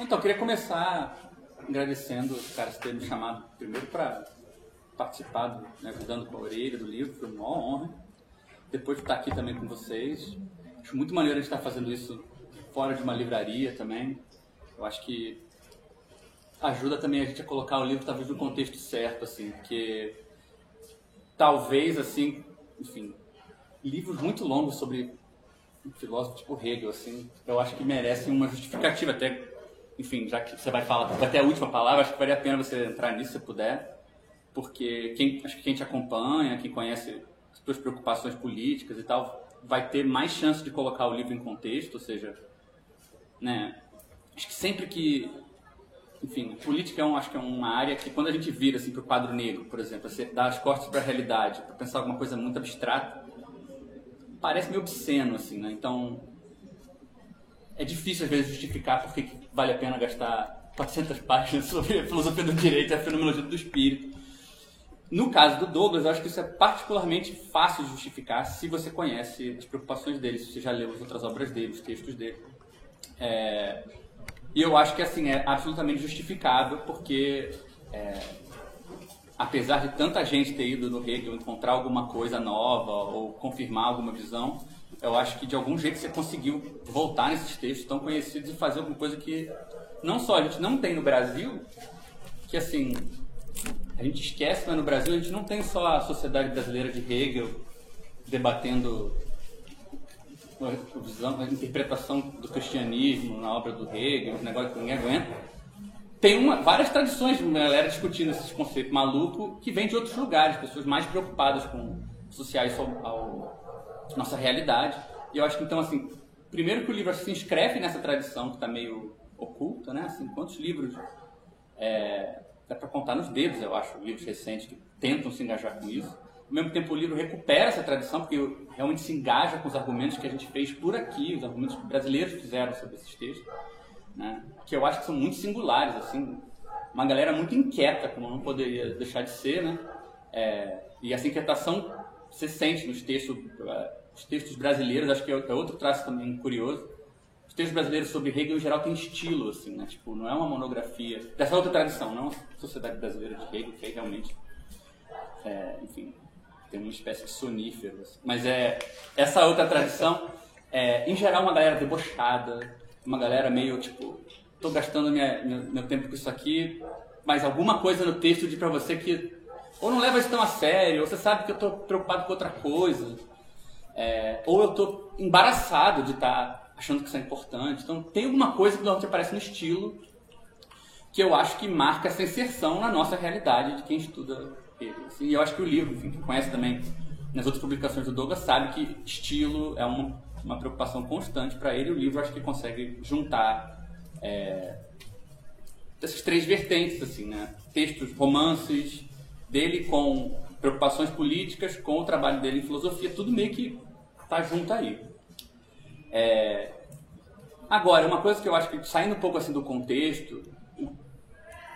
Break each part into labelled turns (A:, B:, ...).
A: Então, eu queria começar agradecendo os caras terem me chamado primeiro para participar, ajudando com a orelha do livro, foi uma honra. Depois de estar aqui também com vocês. Acho muito maneiro a gente estar fazendo isso fora de uma livraria também. Eu acho que ajuda também a gente a colocar o livro talvez no contexto certo, assim, porque talvez, assim, enfim, livros muito longos sobre um filósofo tipo Hegel, assim, eu acho que merecem uma justificativa até, enfim, já que você vai falar, vai ter a última palavra, acho que vale a pena você entrar nisso se puder, porque acho que quem te acompanha, quem conhece as suas preocupações políticas e tal, vai ter mais chance de colocar o livro em contexto, ou seja, né, acho que sempre que, enfim, política acho que é uma área que quando a gente vira assim, para o quadro negro, por exemplo, você dá as costas para a realidade, para pensar alguma coisa muito abstrata, parece meio obsceno, assim, né? Então, é difícil às vezes justificar por que vale a pena gastar 400 páginas sobre a filosofia do direito e a fenomenologia do espírito. No caso do Douglas, eu acho que isso é particularmente fácil de justificar se você conhece as preocupações dele, se você já leu as outras obras dele, os textos dele. E eu acho que assim, é absolutamente justificável, porque apesar de tanta gente ter ido no Hegel encontrar alguma coisa nova ou confirmar alguma visão, eu acho que de algum jeito você conseguiu voltar nesses textos tão conhecidos e fazer alguma coisa que não só a gente não tem no Brasil, que assim, a gente esquece, mas no Brasil a gente não tem só a Sociedade Brasileira de Hegel debatendo a interpretação do cristianismo na obra do Hegel, um negócio que ninguém aguenta. Tem várias tradições de galera discutindo esses conceitos malucos que vêm de outros lugares, pessoas mais preocupadas com sociais à nossa realidade. E eu acho que, então, assim, primeiro que o livro se inscreve nessa tradição que está meio oculta, né? Assim, quantos livros dá para contar nos dedos, eu acho, livros recentes que tentam se engajar com isso. Ao mesmo tempo, o livro recupera essa tradição, porque realmente se engaja com os argumentos que a gente fez por aqui, os argumentos que brasileiros fizeram sobre esses textos, né? Que eu acho que são muito singulares, assim, uma galera muito inquieta, como não poderia deixar de ser, né? E essa inquietação se sente nos textos, os textos brasileiros, acho que é outro traço também curioso. Os textos brasileiros sobre Hegel, em geral, têm estilo, assim, né? Tipo, não é uma monografia dessa outra tradição, não é uma Sociedade Brasileira de Hegel, que é realmente, enfim, tem uma espécie de sonífero, assim. Mas essa outra tradição, em geral, uma galera debochada, uma galera meio, tipo, tô gastando meu tempo com isso aqui, mas alguma coisa no texto diz pra você que ou não leva isso tão a sério, ou você sabe que eu tô preocupado com outra coisa, ou eu tô embaraçado de estar achando que isso é importante. Então, tem alguma coisa que normalmente aparece no estilo que eu acho que marca essa inserção na nossa realidade de quem estuda Hegel. Assim, e eu acho que o livro, enfim, quem conhece também nas outras publicações do Douglas, sabe que estilo é uma preocupação constante para ele. O livro acho que consegue juntar essas três vertentes, assim, né? Textos, romances dele com preocupações políticas, com o trabalho dele em filosofia, tudo meio que tá junto aí. Agora, uma coisa que eu acho que, saindo um pouco assim do contexto,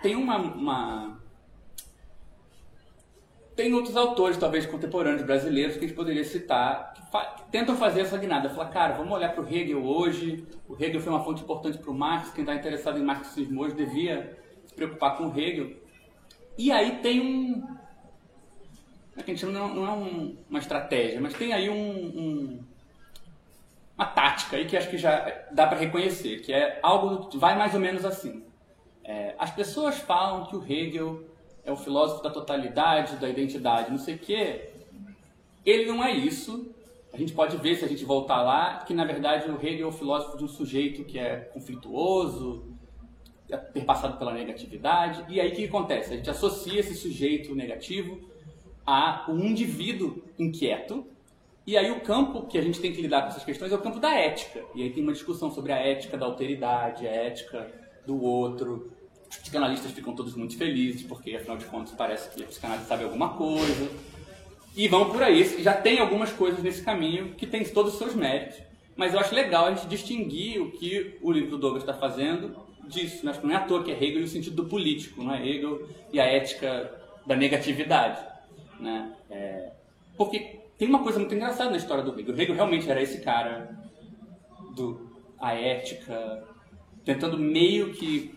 A: tem tem outros autores, talvez contemporâneos brasileiros, que a gente poderia citar, que tentam fazer essa guinada. Falar, cara, vamos olhar para o Hegel hoje. O Hegel foi uma fonte importante para o Marx. Quem está interessado em marxismo hoje devia se preocupar com o Hegel. E aí tem que a gente chama, não é uma estratégia, mas tem aí uma tática aí que acho que já dá para reconhecer, que é algo que vai mais ou menos assim. As pessoas falam que o Hegel é o filósofo da totalidade, da identidade, não sei o quê. Ele não é isso. A gente pode ver, se a gente voltar lá, que na verdade o Hegel é o filósofo de um sujeito que é conflituoso, ter passado pela negatividade. E aí o que acontece? A gente associa esse sujeito negativo a um indivíduo inquieto. E aí o campo que a gente tem que lidar com essas questões é o campo da ética. E aí tem uma discussão sobre a ética da alteridade, a ética do outro. Os psicanalistas ficam todos muito felizes, porque afinal de contas parece que a psicanálise sabe alguma coisa. E vão por aí. Já tem algumas coisas nesse caminho que tem todos os seus méritos. Mas eu acho legal a gente distinguir o que o livro do Douglas está fazendo disso. Acho que não é à toa que é Hegel no sentido do político, não é Hegel e a ética da negatividade, né? Porque tem uma coisa muito engraçada na história do Hegel. O Hegel realmente era esse cara a ética, tentando meio que,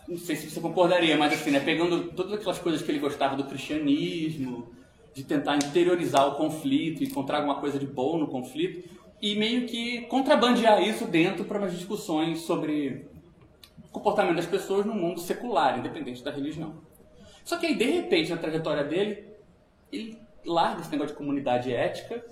A: não sei se você concordaria, mas assim, né, pegando todas aquelas coisas que ele gostava do cristianismo, de tentar interiorizar o conflito, encontrar alguma coisa de bom no conflito, e meio que contrabandear isso dentro para umas discussões sobre o comportamento das pessoas no mundo secular, independente da religião. Só que aí, de repente, na trajetória dele, ele larga esse negócio de comunidade ética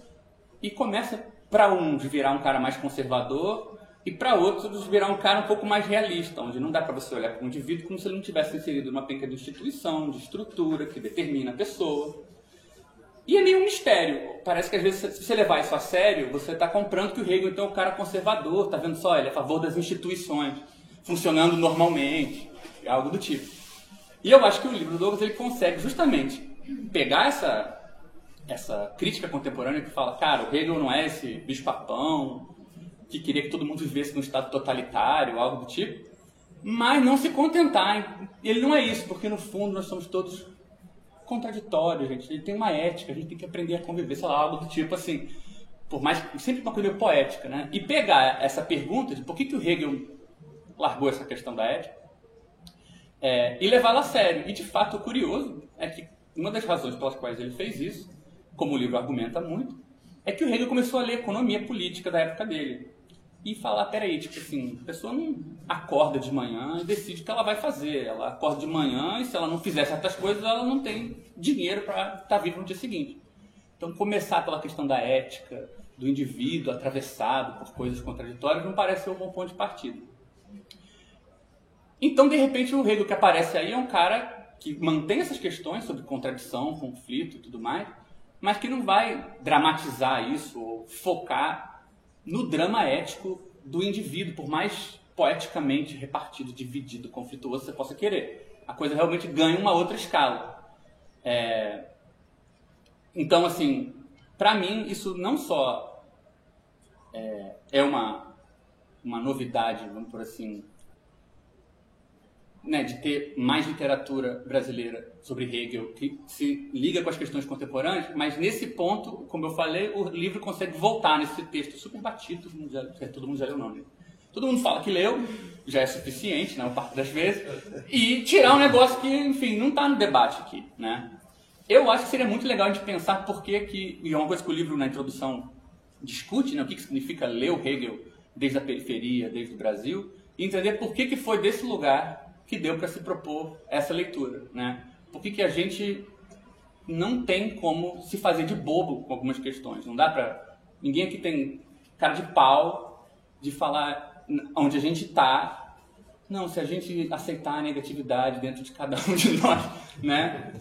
A: e começa, para uns, virar um cara mais conservador e para outros, virar um cara um pouco mais realista, onde não dá para você olhar para um indivíduo como se ele não tivesse inserido numa penca de instituição, de estrutura, que determina a pessoa. E é meio um mistério. Parece que às vezes, se você levar isso a sério, você está comprando que o Hegel então é um cara conservador, está vendo só, ele é a favor das instituições, funcionando normalmente, algo do tipo. E eu acho que o livro do Douglas ele consegue justamente pegar essa crítica contemporânea que fala, cara, o Hegel não é esse bicho-papão que queria que todo mundo vivesse num estado totalitário, algo do tipo, mas não se contentar. Ele não é isso, porque no fundo nós somos todos contraditórios, gente. Ele tem uma ética, a gente tem que aprender a conviver, sei lá, algo do tipo assim, por mais sempre uma coisa meio poética, né? E pegar essa pergunta de por que o Hegel largou essa questão da ética e levá-la a sério. E de fato, o curioso é que uma das razões pelas quais ele fez isso, como o livro argumenta muito, é que o Hegel começou a ler a economia política da época dele. E falar, peraí, tipo assim, a pessoa não acorda de manhã e decide o que ela vai fazer. Ela acorda de manhã e se ela não fizer certas coisas, ela não tem dinheiro para estar viva no dia seguinte. Então, começar pela questão da ética, do indivíduo atravessado por coisas contraditórias, não parece ser um bom ponto de partida. Então, de repente, o Hegel que aparece aí é um cara que mantém essas questões sobre contradição, conflito e tudo mais, mas que não vai dramatizar isso ou focar no drama ético do indivíduo, por mais poeticamente repartido, dividido, conflituoso você possa querer. A coisa realmente ganha uma outra escala. Então, assim, para mim, isso não só é uma novidade, vamos por assim, né, de ter mais literatura brasileira sobre Hegel que se liga com as questões contemporâneas, mas nesse ponto, como eu falei, o livro consegue voltar nesse texto super batido, todo mundo já leu não, né? Todo mundo fala que leu, já é suficiente, né, uma parte das vezes, e tirar um negócio que, enfim, não está no debate aqui, né? Eu acho que seria muito legal de pensar por que, e é uma coisa que o livro na introdução discute, né, o que significa ler o Hegel desde a periferia, desde o Brasil, e entender por que foi desse lugar que deu para se propor essa leitura, né? Por que a gente não tem como se fazer de bobo com algumas questões? Não dá para... Ninguém aqui tem cara de pau de falar onde a gente está. Não, se a gente aceitar a negatividade dentro de cada um de nós, né?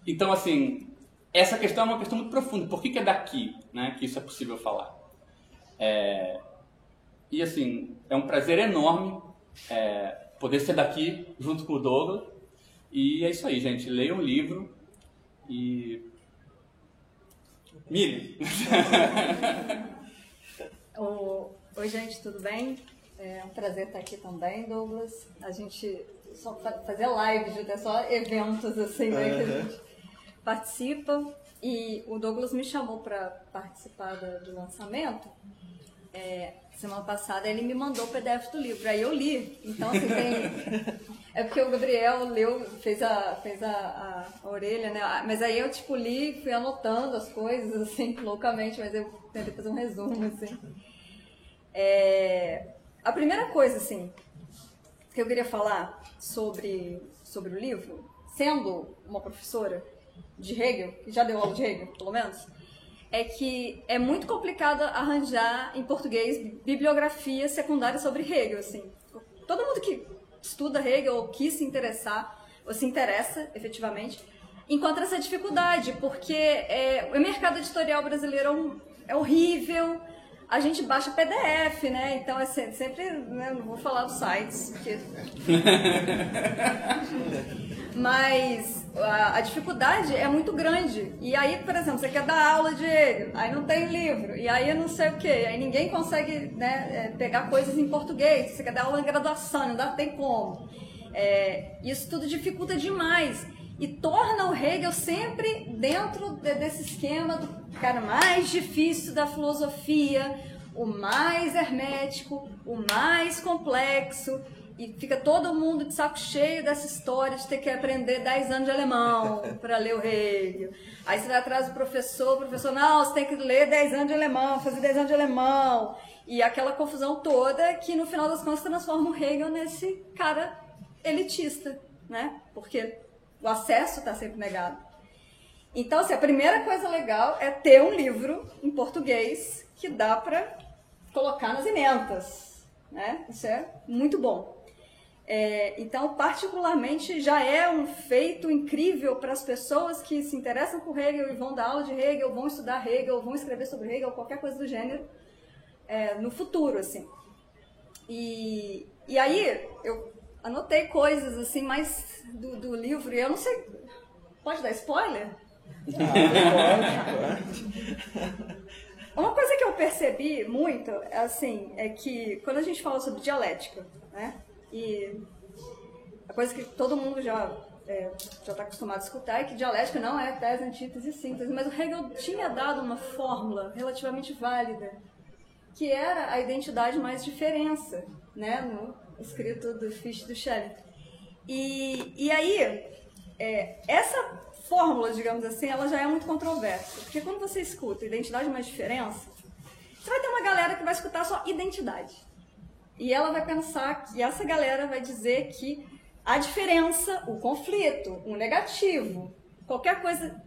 A: Então, assim, essa questão é uma questão muito profunda. Por que é daqui, né, que isso é possível falar? E, assim, é um prazer enorme poder ser daqui junto com o Douglas. E é isso aí, gente. Leiam o livro e... Miriam!
B: Oi, gente, tudo bem? É um prazer estar aqui também, Douglas. A gente só fazer lives, até só eventos assim, né, que a gente participa. E o Douglas me chamou para participar do lançamento. Semana passada ele me mandou o PDF do livro, aí eu li. Então, assim, é porque o Gabriel leu, fez a orelha, né? Mas aí eu, tipo, li, fui anotando as coisas, assim, loucamente, mas eu tentei fazer um resumo, assim. A primeira coisa, assim, que eu queria falar sobre o livro, sendo uma professora de Hegel, que já deu aula de Hegel, pelo menos, é que é muito complicado arranjar em português bibliografia secundária sobre Hegel, assim. Todo mundo que estuda Hegel ou quis se interessar, ou se interessa efetivamente, encontra essa dificuldade, porque o mercado editorial brasileiro é horrível, a gente baixa PDF, né? Então é sempre, né, não vou falar dos sites, porque... Mas a dificuldade é muito grande. E aí, por exemplo, você quer dar aula de Hegel, aí não tem livro, e aí não sei o quê, aí ninguém consegue, né, pegar coisas em português, você quer dar aula em graduação, não tem como. Isso tudo dificulta demais. E torna o Hegel sempre dentro desse esquema do cara mais difícil da filosofia, o mais hermético, o mais complexo, e fica todo mundo de saco cheio dessa história de ter que aprender 10 anos de alemão para ler o Hegel. Aí você vai atrás do professor, o professor, não, você tem que ler 10 anos de alemão, fazer 10 anos de alemão. E aquela confusão toda que, no final das contas, transforma o Hegel nesse cara elitista, né? Porque o acesso está sempre negado. Então, assim, a primeira coisa legal é ter um livro em português que dá para colocar nas ementas, né? Isso é muito bom. Então, particularmente, já é um feito incrível para as pessoas que se interessam por Hegel e vão dar aula de Hegel, vão estudar Hegel, vão escrever sobre Hegel, qualquer coisa do gênero, no futuro, assim. E aí, eu anotei coisas, assim, mais do livro, e eu não sei... Pode dar spoiler? Uma coisa que eu percebi muito, assim, é que quando a gente fala sobre dialética, né? E a coisa que todo mundo já está acostumado a escutar é que dialética não é tese, antítese e síntese, mas o Hegel tinha dado uma fórmula relativamente válida, que era a identidade mais diferença, né, no escrito do Fichte e do Schelling. E aí, essa fórmula, digamos assim, ela já é muito controversa, porque quando você escuta identidade mais diferença, você vai ter uma galera que vai escutar só identidade. E ela vai pensar que essa galera vai dizer que a diferença, o conflito, o negativo, qualquer coisa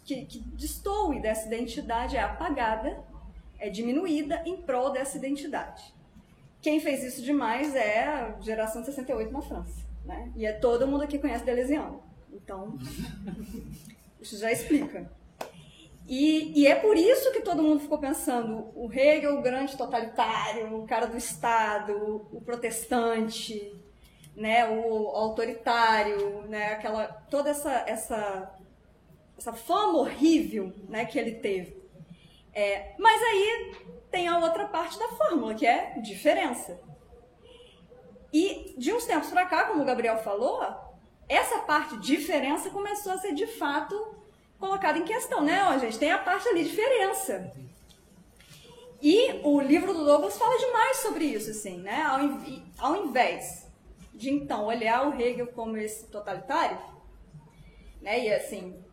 B: que destoe dessa identidade é apagada, é diminuída em prol dessa identidade. Quem fez isso demais é a geração de 68 na França, né? E todo mundo aqui conhece Deleuziano. Então, isso já explica. E é por isso que todo mundo ficou pensando, o Hegel, o grande totalitário, o cara do Estado, o protestante, né, o autoritário, né, toda essa fama horrível, né, que ele teve. Mas aí tem a outra parte da fórmula, que é diferença. E de uns tempos para cá, como o Gabriel falou, essa parte de diferença começou a ser de fato colocada em questão, né? Ó, gente, tem a parte ali de diferença. E o livro do Douglas fala demais sobre isso, assim, né? Ao invés de, então, olhar o Hegel como esse totalitário, né? E, assim,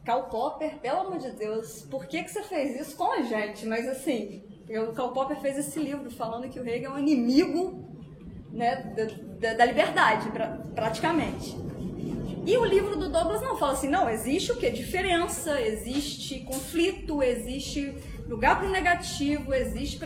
B: Karl Popper, pelo amor de Deus, por que você fez isso com a gente? Mas, assim, o Karl Popper fez esse livro falando que o Hegel é um inimigo, né, da liberdade, praticamente. E o livro do Douglas não fala assim, não, existe o quê? Diferença, existe conflito, existe lugar para o negativo, existe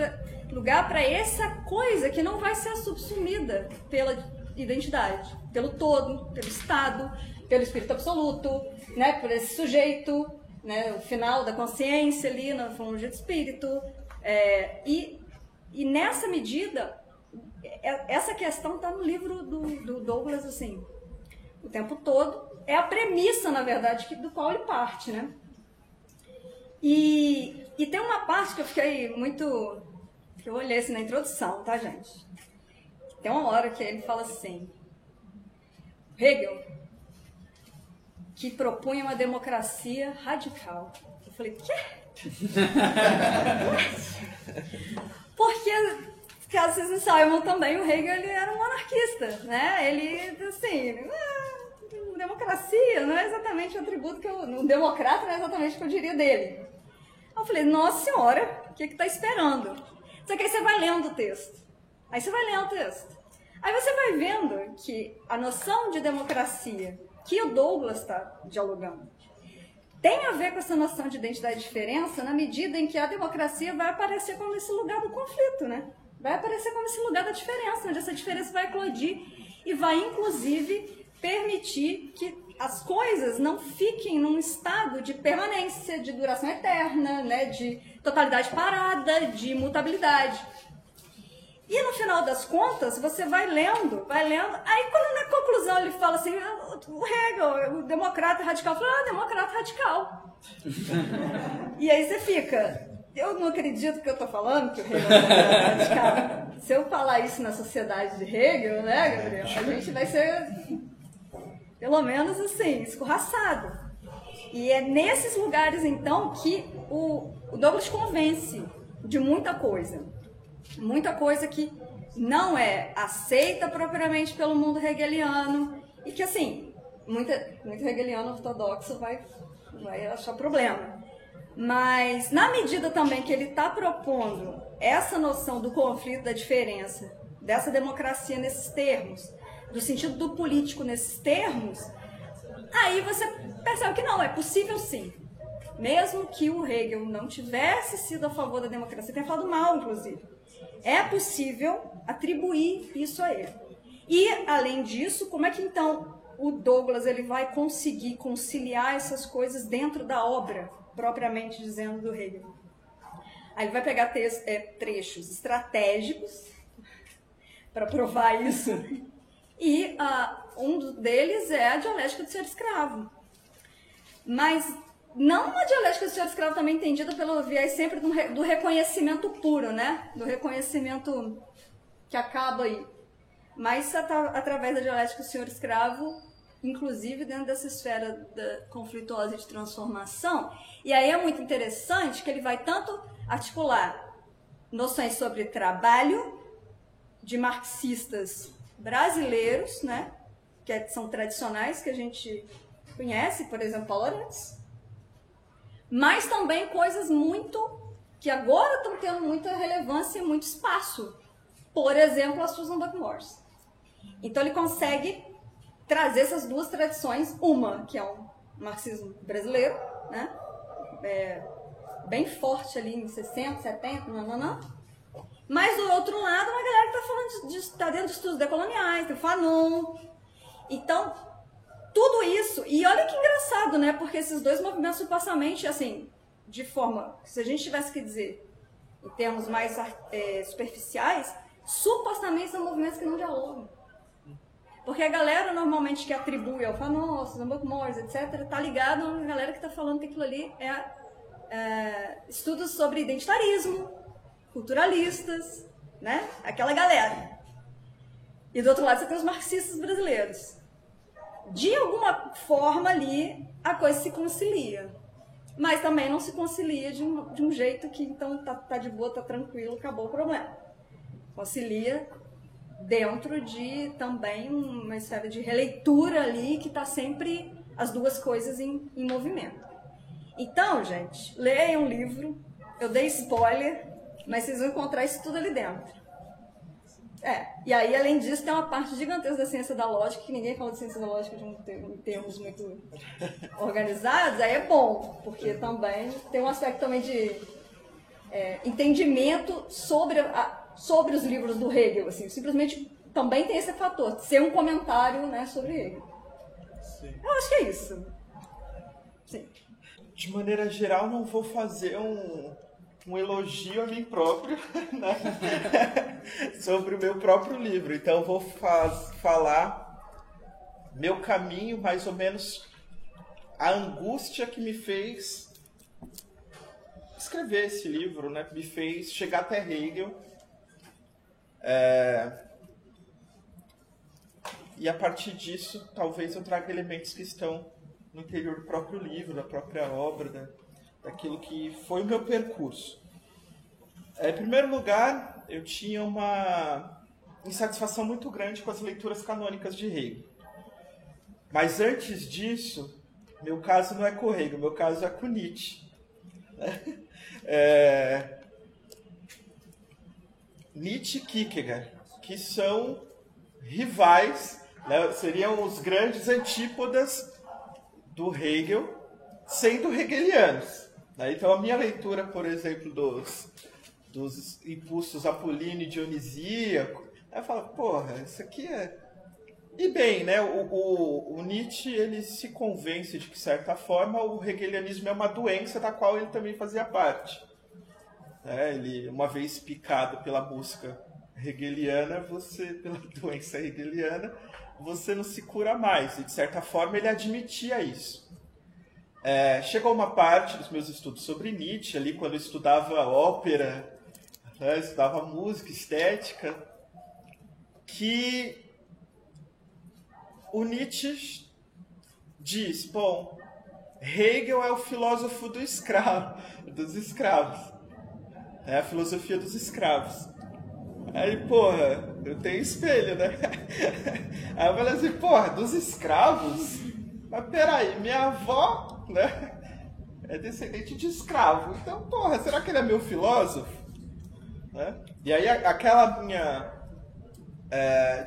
B: lugar para essa coisa que não vai ser subsumida pela identidade, pelo todo, pelo Estado, pelo espírito absoluto, né, por esse sujeito, né, o final da consciência ali, na forma de espírito. E nessa medida, essa questão está no livro do Douglas, assim, o tempo todo, é a premissa, na verdade, do qual ele parte, né? E tem uma parte que eu fiquei muito... que eu olhei assim na introdução, tá, gente? Tem uma hora que ele fala assim, Hegel, que propunha uma democracia radical. Eu falei, quê? Porque... caso vocês não saibam também, o Hegel ele era um anarquista, né? Ele, assim, democracia não é exatamente o atributo que um democrata não é exatamente o que eu diria dele. Eu falei, nossa senhora, o que está esperando? Só que aí você vai lendo o texto. Aí você vai lendo o texto. Aí você vai vendo que a noção de democracia que o Douglas está dialogando tem a ver com essa noção de identidade e diferença na medida em que a democracia vai aparecer como esse lugar do conflito, né? Vai aparecer como esse lugar da diferença, onde essa diferença vai eclodir e vai, inclusive, permitir que as coisas não fiquem num estado de permanência, de duração eterna, né, de totalidade parada, de imutabilidade. E, no final das contas, você vai lendo, aí quando na conclusão ele fala assim, o Hegel, o democrata radical, fala, democrata radical. E aí você fica... eu não acredito que eu estou falando que o Hegel é radical. Se eu falar isso na sociedade de Hegel, né, Gabriel, a gente vai ser, pelo menos assim, escorraçado. E é nesses lugares, então, que o Douglas convence de muita coisa. Muita coisa que não é aceita propriamente pelo mundo hegeliano e que, assim, muito hegeliano ortodoxo vai achar problema. Mas, na medida também que ele está propondo essa noção do conflito, da diferença, dessa democracia nesses termos, do sentido do político nesses termos, aí você percebe que não, é possível sim. Mesmo que o Hegel não tivesse sido a favor da democracia, tenha falado mal, inclusive, é possível atribuir isso a ele. E, além disso, como é que então o Douglas ele vai conseguir conciliar essas coisas dentro da obra, propriamente dizendo, do Hegel? Aí ele vai pegar trechos estratégicos para provar isso, e um deles é a dialética do senhor escravo. Mas não uma dialética do senhor escravo também entendida pelo viés sempre do reconhecimento puro, né? Do reconhecimento que acaba aí. Mas através da dialética do senhor escravo, inclusive dentro dessa esfera conflituosa de transformação. E aí é muito interessante que ele vai tanto articular noções sobre trabalho de marxistas brasileiros, né, que são tradicionais, que a gente conhece, por exemplo, Paulo Arantes, mas também coisas que agora estão tendo muita relevância e muito espaço. Por exemplo, a Susan Buck-Morss. Então ele consegue trazer essas duas tradições, uma que é um marxismo brasileiro, né, bem forte ali em 60, 70, mas do outro lado uma galera que está falando está dentro de estudos decoloniais, tem o Fanon. Então, tudo isso, e olha que engraçado, né, porque esses dois movimentos supostamente, assim, de forma, se a gente tivesse que dizer em termos mais superficiais, supostamente são movimentos que não dialogam. Porque a galera normalmente que atribui ao Fanon, Susan Buck-Morss, etc., está ligada a uma galera que está falando que aquilo ali é estudos sobre identitarismo, culturalistas, né? Aquela galera. E do outro lado você tem os marxistas brasileiros. De alguma forma ali a coisa se concilia. Mas também não se concilia de um jeito que então tá de boa, tá tranquilo, acabou o problema. Concilia dentro de também uma esfera de releitura ali que está sempre as duas coisas em movimento. Então, gente, leiam um livro, eu dei spoiler, mas vocês vão encontrar isso tudo ali dentro. E aí, além disso, tem uma parte gigantesca da ciência da lógica, que ninguém fala de ciência da lógica em termos muito organizados, aí é bom, porque também tem um aspecto também de entendimento sobre os livros do Hegel, assim, simplesmente também tem esse fator, ser um comentário, né, sobre Hegel. Sim. Eu acho que é isso. Sim.
C: De maneira geral, não vou fazer um elogio a mim próprio, né? Sobre o meu próprio livro. Então, vou falar meu caminho, mais ou menos a angústia que me fez escrever esse livro, né? Me fez chegar até Hegel. E a partir disso, talvez eu traga elementos que estão no interior do próprio livro, da própria obra, daquilo que foi o meu percurso. Em primeiro lugar, eu tinha uma insatisfação muito grande com as leituras canônicas de Hegel. Mas antes disso, meu caso não é com Hegel, meu caso é com Nietzsche. Nietzsche e Kierkegaard, que são rivais, né, seriam os grandes antípodas do Hegel, sendo hegelianos. Né? Então, a minha leitura, por exemplo, dos impulsos apolíneo e dionisíaco, eu falo, porra, isso aqui é... E bem, né, o Nietzsche, ele se convence de que, de certa forma, o hegelianismo é uma doença da qual ele também fazia parte. Ele, uma vez picado pela busca hegeliana, pela doença hegeliana, você não se cura mais. E, de certa forma, ele admitia isso. Chegou uma parte dos meus estudos sobre Nietzsche, ali quando eu estudava ópera, né, estudava música, estética, que o Nietzsche diz, bom, Hegel é o filósofo dos escravos, é a filosofia dos escravos. Aí, porra, eu tenho espelho, né? Aí eu falei assim, porra, dos escravos? Mas peraí, minha avó, né? É descendente de escravo. Então, porra, será que ele é meu filósofo? Né? E aí aquela minha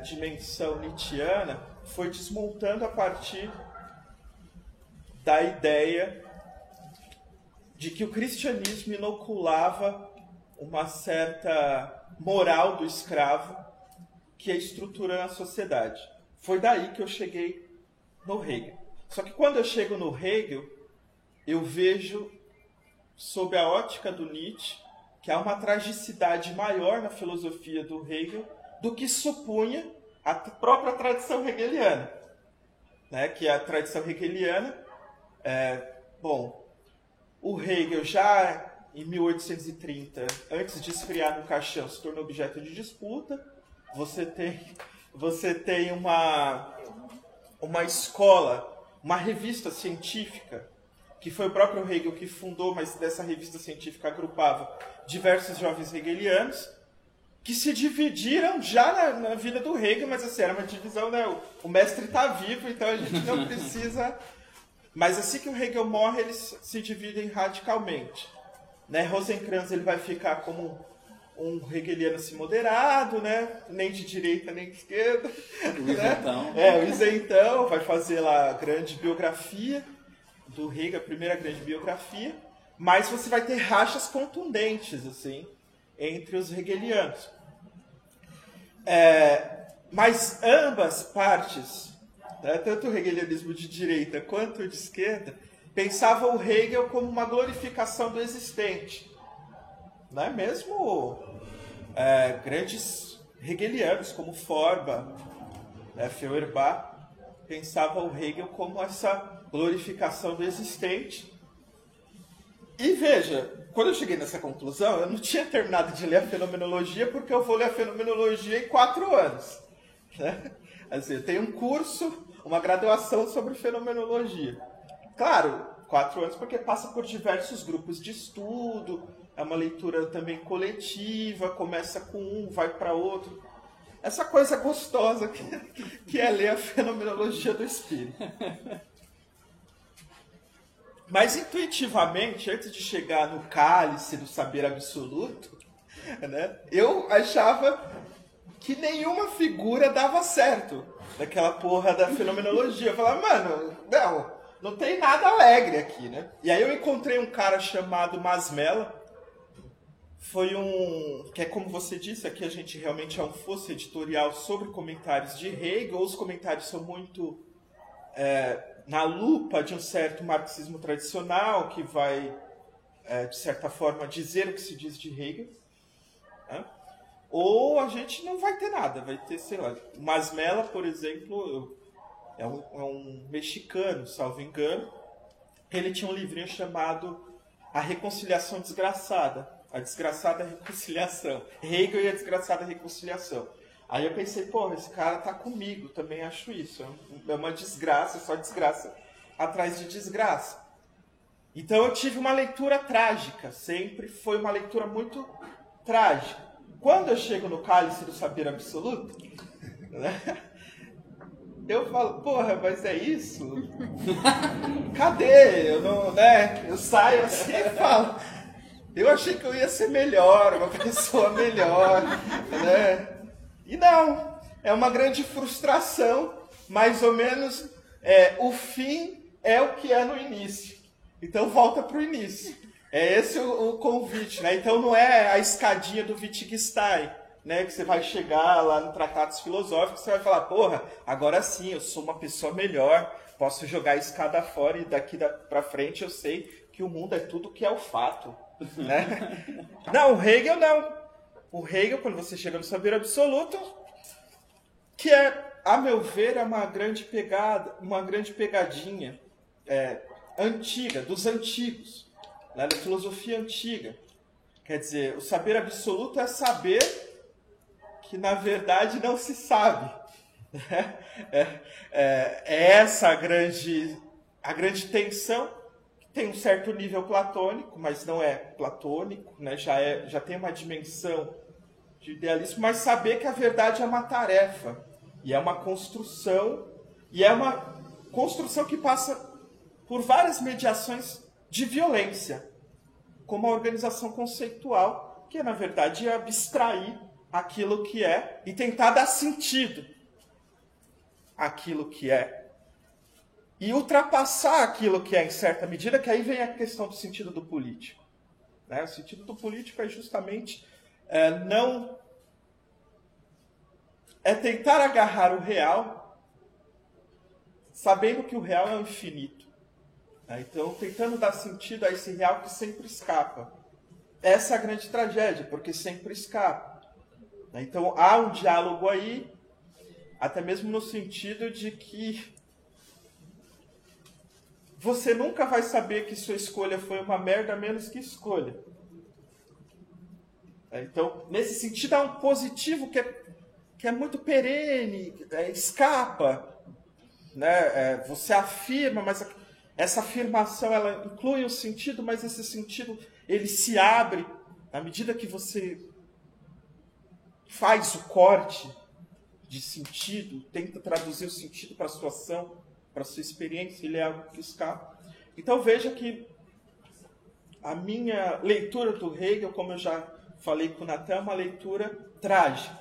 C: dimensão nietzschiana foi desmontando a partir da ideia de que o cristianismo inoculava uma certa moral do escravo que é estruturando a sociedade. Foi daí que eu cheguei no Hegel. Só que quando eu chego no Hegel, eu vejo, sob a ótica do Nietzsche, que há uma tragicidade maior na filosofia do Hegel do que supunha a própria tradição hegeliana. Né? Que a tradição hegeliana, o Hegel já em 1830, antes de esfriar no caixão, se tornou objeto de disputa. Você tem uma escola, uma revista científica, que foi o próprio Hegel que fundou, mas dessa revista científica agrupava diversos jovens hegelianos, que se dividiram já na vida do Hegel, mas assim, era uma divisão, né? O mestre está vivo, então a gente não precisa... Mas assim que o Hegel morre, eles se dividem radicalmente. Né? Rosenkranz ele vai ficar como um hegeliano assim, moderado, né? Nem de direita, nem de esquerda.
A: O isentão.
C: Né? O isentão vai fazer lá a grande biografia do Hegel, a primeira grande biografia. Mas você vai ter rachas contundentes assim, entre os hegelianos. Mas ambas partes, né, tanto o hegelianismo de direita quanto o de esquerda, pensavam o Hegel como uma glorificação do existente. Né? Mesmo grandes hegelianos como Feuerbach, Feuerbach, pensavam o Hegel como essa glorificação do existente. E veja, quando eu cheguei nessa conclusão, eu não tinha terminado de ler a Fenomenologia, porque eu vou ler a Fenomenologia em 4 anos. Né? Assim, eu tenho um curso, uma graduação sobre Fenomenologia. Claro, 4 anos porque passa por diversos grupos de estudo, é uma leitura também coletiva, começa com um, vai para outro. Essa coisa gostosa que é ler a Fenomenologia do Espírito. Mas intuitivamente, antes de chegar no cálice do saber absoluto, né, eu achava que nenhuma figura dava certo daquela porra da fenomenologia. Eu falava, mano, não tem nada alegre aqui, né? E aí eu encontrei um cara chamado Masmela. Foi que é como você disse, aqui a gente realmente é um fosso editorial sobre comentários de Hegel. Os comentários são muito na lupa de um certo marxismo tradicional que vai, de certa forma, dizer o que se diz de Hegel. Né? Ou a gente não vai ter nada, vai ter, sei lá, Masmela, por exemplo, é um mexicano, salvo engano. Ele tinha um livrinho chamado A Reconciliação Desgraçada, a Desgraçada Reconciliação, Hegel e a Desgraçada Reconciliação. Aí eu pensei, porra, esse cara tá comigo, também acho isso, é uma desgraça, só desgraça atrás de desgraça. Então eu tive uma leitura trágica, sempre foi uma leitura muito trágica. Quando eu chego no cálice do saber absoluto, né, eu falo, porra, mas é isso? Cadê? Eu não, né? Eu saio assim e falo, eu achei que eu ia ser melhor, uma pessoa melhor, né? E não, é uma grande frustração, mais ou menos, o fim é o que é no início. Então volta para o início. É esse o convite, né? Então não é a escadinha do Wittgenstein, né? Que você vai chegar lá no Tratados Filosóficos, você vai falar, porra, agora sim, eu sou uma pessoa melhor, posso jogar a escada fora e daqui para frente eu sei que o mundo é tudo que é o fato. Né? Não, o Hegel não. O Hegel, quando você chega no saber absoluto, que a meu ver, é uma grande pegadinha antiga, dos antigos, né, da filosofia antiga. Quer dizer, o saber absoluto é saber que, na verdade, não se sabe. É essa a grande tensão. Tem um certo nível platônico, mas não é platônico, né? Já tem uma dimensão de idealismo, mas saber que a verdade é uma tarefa, e é uma construção, que passa por várias mediações de violência, como a organização conceitual, que é, na verdade, abstrair aquilo que é e tentar dar sentido àquilo que é. E ultrapassar aquilo que é, em certa medida, que aí vem a questão do sentido do político. Né? O sentido do político é justamente tentar agarrar o real, sabendo que o real é o infinito. Então, tentando dar sentido a esse real que sempre escapa. Essa é a grande tragédia, porque sempre escapa. Então, há um diálogo aí, até mesmo no sentido de que você nunca vai saber que sua escolha foi uma merda, a menos que escolha. Então, nesse sentido, há um positivo que é muito perene, escapa. Né? Você afirma, mas essa afirmação ela inclui um sentido, mas esse sentido ele se abre à medida que você faz o corte de sentido, tenta traduzir o sentido para a sua ação, para a sua experiência, ele é algo que escapa. Então veja que a minha leitura do Hegel, como eu já falei com o Natan, é uma leitura trágica.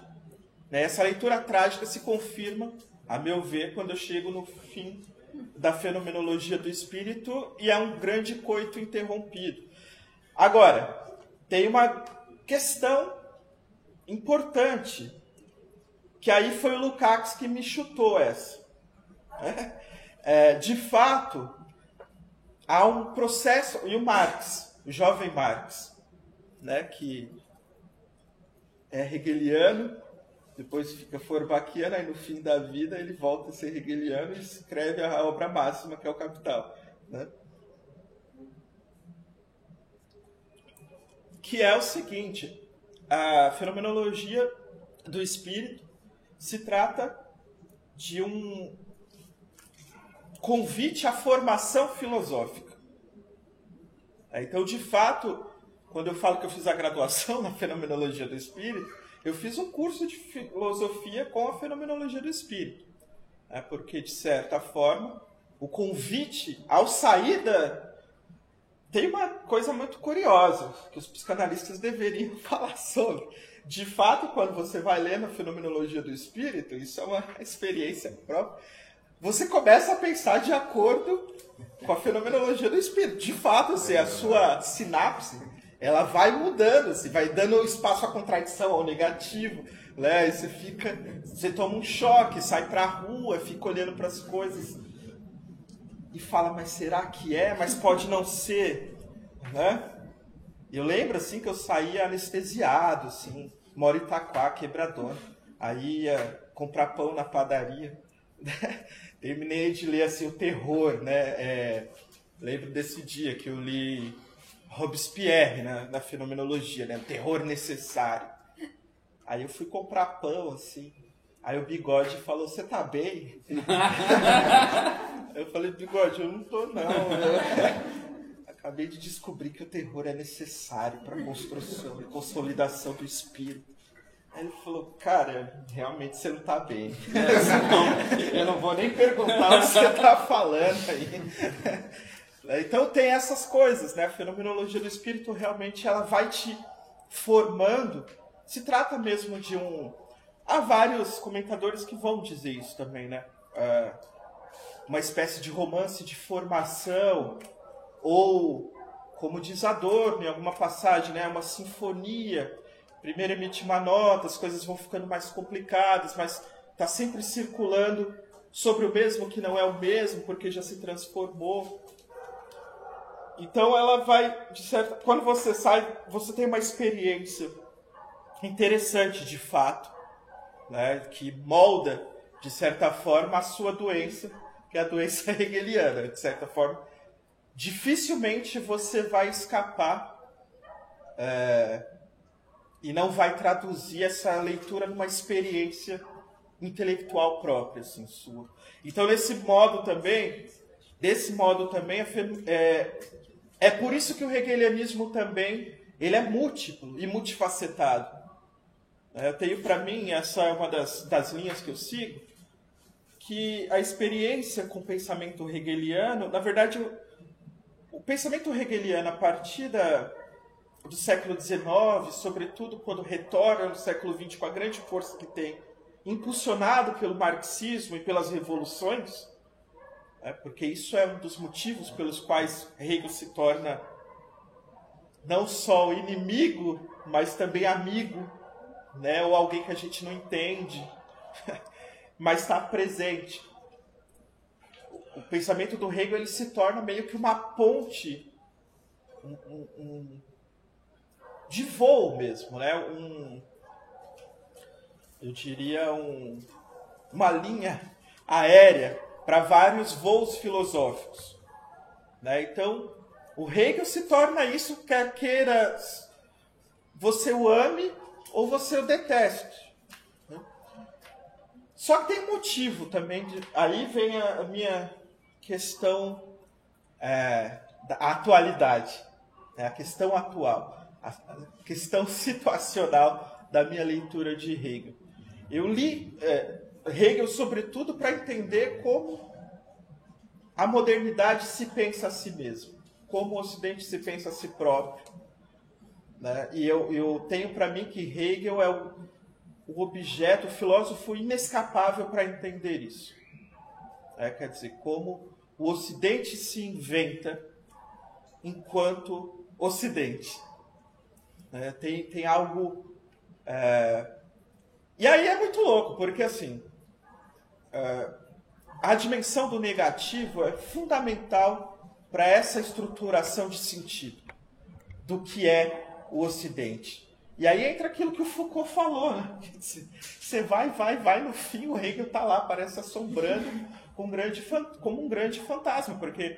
C: Essa leitura trágica se confirma, a meu ver, quando eu chego no fim da fenomenologia do espírito e é um grande coito interrompido. Agora, tem uma questão importante, que aí foi o Lukács que me chutou essa. De fato, há um processo, e o Marx, o jovem Marx, né, que é hegeliano, depois fica forbachiano, aí no fim da vida ele volta a ser hegeliano e escreve a obra máxima, que é o Capital. Né? Que é o seguinte, a fenomenologia do espírito se trata de um convite à formação filosófica. Então, de fato, quando eu falo que eu fiz a graduação na fenomenologia do espírito, eu fiz um curso de filosofia com a fenomenologia do espírito. Porque, de certa forma, o convite ao sair da... Tem uma coisa muito curiosa que os psicanalistas deveriam falar sobre. De fato, quando você vai ler na fenomenologia do espírito, isso é uma experiência própria, você começa a pensar de acordo com a fenomenologia do espírito. De fato, assim, a sua sinapse, ela vai mudando, assim, vai dando espaço à contradição, ao negativo, né? E você toma um choque, sai pra rua, fica olhando para as coisas e fala, mas será que é? Mas pode não ser, né? Eu lembro, assim, que eu saía anestesiado, assim, moro em Itaquá, quebradona. Aí ia comprar pão na padaria. Terminei de ler, assim, o terror, né? Lembro desse dia que eu li Robespierre, né? Na fenomenologia, né? O terror necessário. Aí eu fui comprar pão, assim. Aí o Bigode falou, você tá bem? Eu falei, Bigode, eu não tô, não. Acabei de descobrir que o terror é necessário para a construção e consolidação do espírito. Aí ele falou, cara, realmente você não tá bem. Eu não vou nem perguntar o que você tá falando aí. Então tem essas coisas, né? A fenomenologia do espírito realmente ela vai te formando. Se trata mesmo de Há vários comentadores que vão dizer isso também, né? Uma espécie de romance de formação, ou, como diz Adorno em alguma passagem, né? Uma sinfonia. Primeiro emite uma nota, as coisas vão ficando mais complicadas, mas está sempre circulando sobre o mesmo que não é o mesmo, porque já se transformou. Então ela vai, quando você sai, você tem uma experiência interessante de fato, né, que molda, de certa forma, a sua doença, que é a doença hegeliana. De certa forma, dificilmente você vai escapar e não vai traduzir essa leitura numa experiência intelectual própria, assim, sua. Então, desse modo também, é por isso que o hegelianismo também ele é múltiplo e multifacetado. Eu tenho para mim, essa é uma das linhas que eu sigo, que a experiência com o pensamento hegeliano, na verdade, o pensamento hegeliano a partir do século XIX, sobretudo quando retorna no século XX com a grande força que tem, impulsionado pelo marxismo e pelas revoluções, porque isso é um dos motivos pelos quais Hegel se torna não só inimigo, mas também amigo, né? Ou alguém que a gente não entende, mas está presente. O pensamento do Hegel ele se torna meio que uma ponte de voo mesmo, né? Eu diria uma linha aérea para vários voos filosóficos, né? Então, o Hegel se torna isso, quer queira você o ame ou você o deteste. Né? Só que tem um motivo também, aí vem a minha questão da atualidade, né? A questão atual, a questão situacional da minha leitura de Hegel. Eu li Hegel, sobretudo, para entender como a modernidade se pensa a si mesmo, como o Ocidente se pensa a si próprio. Né? E eu tenho para mim que Hegel é o objeto, o filósofo inescapável para entender isso. Quer dizer, como o Ocidente se inventa enquanto Ocidente. Tem algo... E aí é muito louco, porque assim, a dimensão do negativo é fundamental para essa estruturação de sentido do que é o Ocidente. E aí entra aquilo que o Foucault falou, né? Você vai, no fim o Hegel está lá, parece assombrando como um grande fantasma, porque,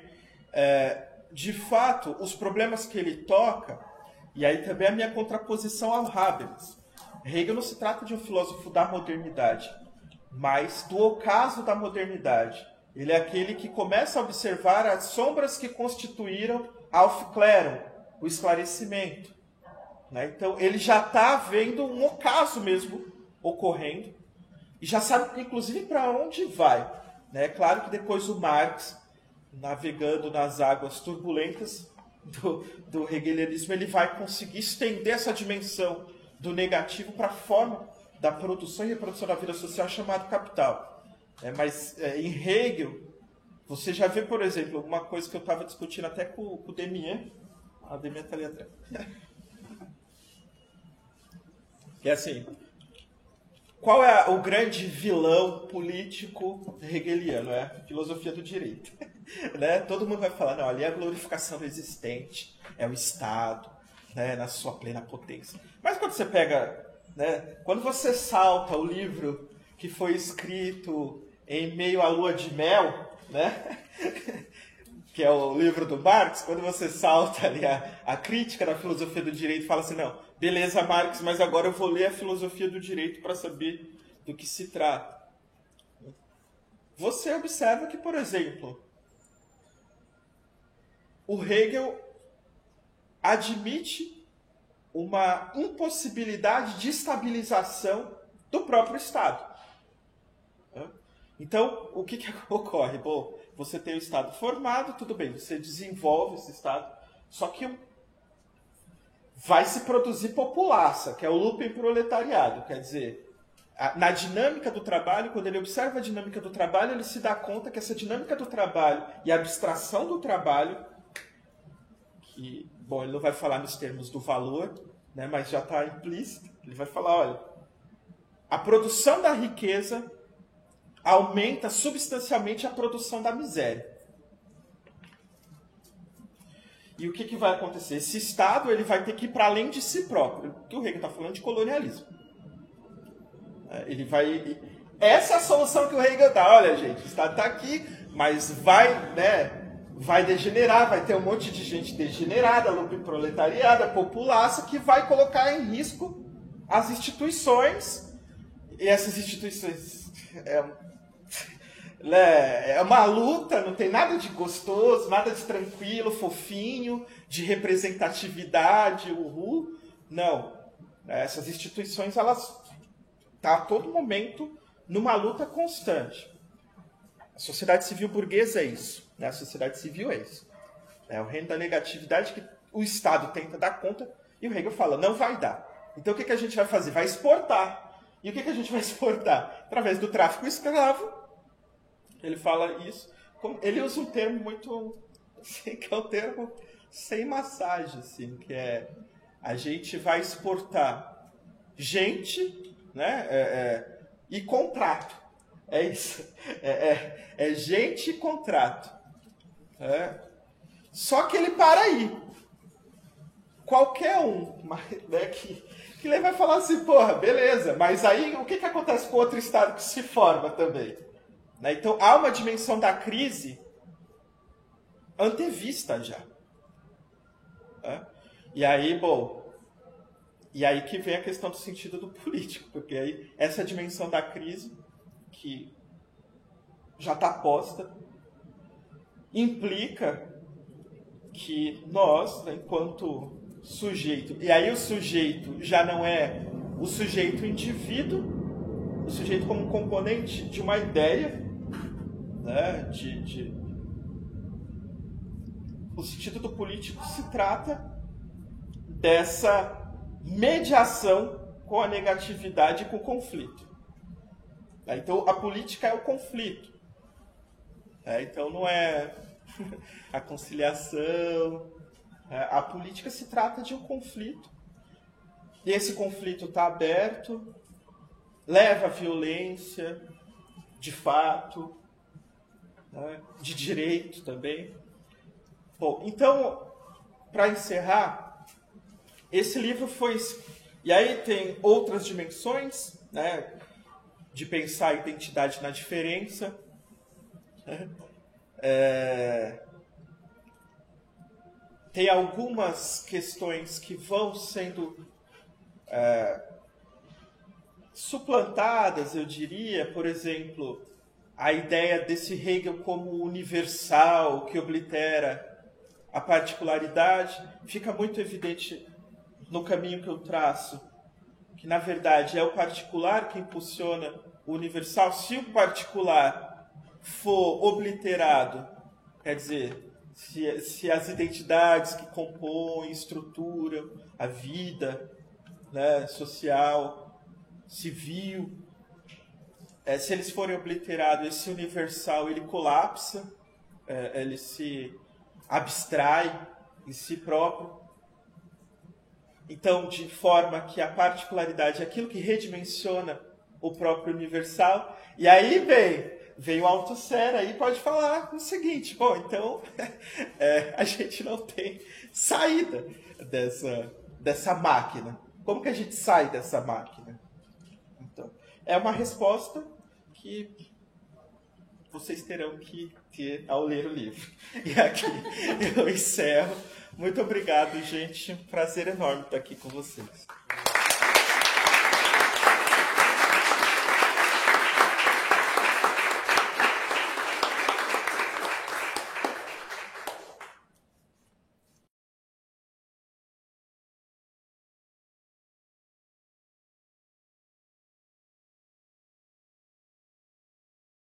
C: de fato, os problemas que ele toca, e aí também a minha contraposição ao Habermas. Hegel não se trata de um filósofo da modernidade, mas do ocaso da modernidade. Ele é aquele que começa a observar as sombras que constituíram Aufklärung, o esclarecimento. Né? Então, ele já está vendo um ocaso mesmo ocorrendo e já sabe, inclusive, para onde vai. Né? É claro que depois o Marx, navegando nas águas turbulentas do hegelianismo, ele vai conseguir estender essa dimensão do negativo para a forma da produção e reprodução da vida social chamada capital. Mas em Hegel, você já vê, por exemplo, uma coisa que eu estava discutindo até com o Demian. A Demian está ali atrás. Que é assim, qual é o grande vilão político hegeliano? É a filosofia do direito. Né? Todo mundo vai falar, não, ali é a glorificação do existente, é o Estado, né, na sua plena potência. Mas quando você pega, né, quando você salta o livro que foi escrito em meio à lua de mel, né, que é o livro do Marx, quando você salta ali a crítica da filosofia do direito e fala assim, não, beleza, Marx, mas agora eu vou ler a filosofia do direito para saber do que se trata. Você observa que, por exemplo, o Hegel admite uma impossibilidade de estabilização do próprio Estado. Então, o que ocorre? Bom, você tem o Estado formado, tudo bem, você desenvolve esse Estado, só que vai se produzir populaça, que é o looping proletariado. Quer dizer, na dinâmica do trabalho, quando ele observa a dinâmica do trabalho, ele se dá conta que essa dinâmica do trabalho e a abstração do trabalho, que, bom, ele não vai falar nos termos do valor, né, mas já está implícito, ele vai falar, olha, a produção da riqueza aumenta substancialmente a produção da miséria. E o que vai acontecer? Esse Estado ele vai ter que ir para além de si próprio. Porque o Hegel está falando de colonialismo. Ele vai... Essa é a solução que o Hegel dá. Olha, gente, o Estado está aqui, mas vai degenerar, vai ter um monte de gente degenerada, looping proletariada, populaça, que vai colocar em risco as instituições. E essas instituições... É uma luta, não tem nada de gostoso, nada de tranquilo, fofinho, de representatividade, uhul. Não. Essas instituições, elas está a todo momento numa luta constante. A sociedade civil burguesa é isso. Né? A sociedade civil é isso. É o reino da negatividade que o Estado tenta dar conta e o Hegel fala, não vai dar. Então o que a gente vai fazer? Vai exportar. E o que a gente vai exportar? Através do tráfico escravo. Ele fala isso. Ele usa um termo muito... Assim, que é um termo sem massagem, assim, que é... A gente vai exportar gente, né? E contrato. É isso. É gente e contrato. Só que ele para aí. Qualquer um, né, que ele vai falar assim, porra, beleza, mas aí o que acontece com outro Estado que se forma também? Né? Então há uma dimensão da crise antevista já. Né? E aí que vem a questão do sentido do político, porque aí essa dimensão da crise, que já está posta, implica que nós, né, enquanto sujeito, e aí o sujeito já não é o sujeito indivíduo, o sujeito como um componente de uma ideia, né, o sentido do político se trata dessa mediação com a negatividade e com o conflito. Então a política é o conflito. Então não é a conciliação. A política se trata de um conflito. E esse conflito está aberto, leva à violência, de fato, né, de direito também. Bom, então, para encerrar, esse livro foi... E aí tem outras dimensões, né, de pensar a identidade na diferença. Tem algumas questões que vão sendo suplantadas, eu diria, por exemplo, a ideia desse Hegel como universal, que oblitera a particularidade, fica muito evidente no caminho que eu traço, que na verdade é o particular que impulsiona o universal. Se o particular for obliterado, quer dizer, se as identidades que compõem, estruturam a vida, né, social, civil, se eles forem obliterados, esse universal ele colapsa, ele se abstrai em si próprio. Então, de forma que a particularidade é aquilo que redimensiona o próprio universal. E aí vem o Althusser aí, pode falar o seguinte, bom, então a gente não tem saída dessa máquina. Como que a gente sai dessa máquina? Então, é uma resposta que vocês terão que ter ao ler o livro. E aqui eu encerro. Muito obrigado, gente. Um prazer enorme estar aqui com vocês.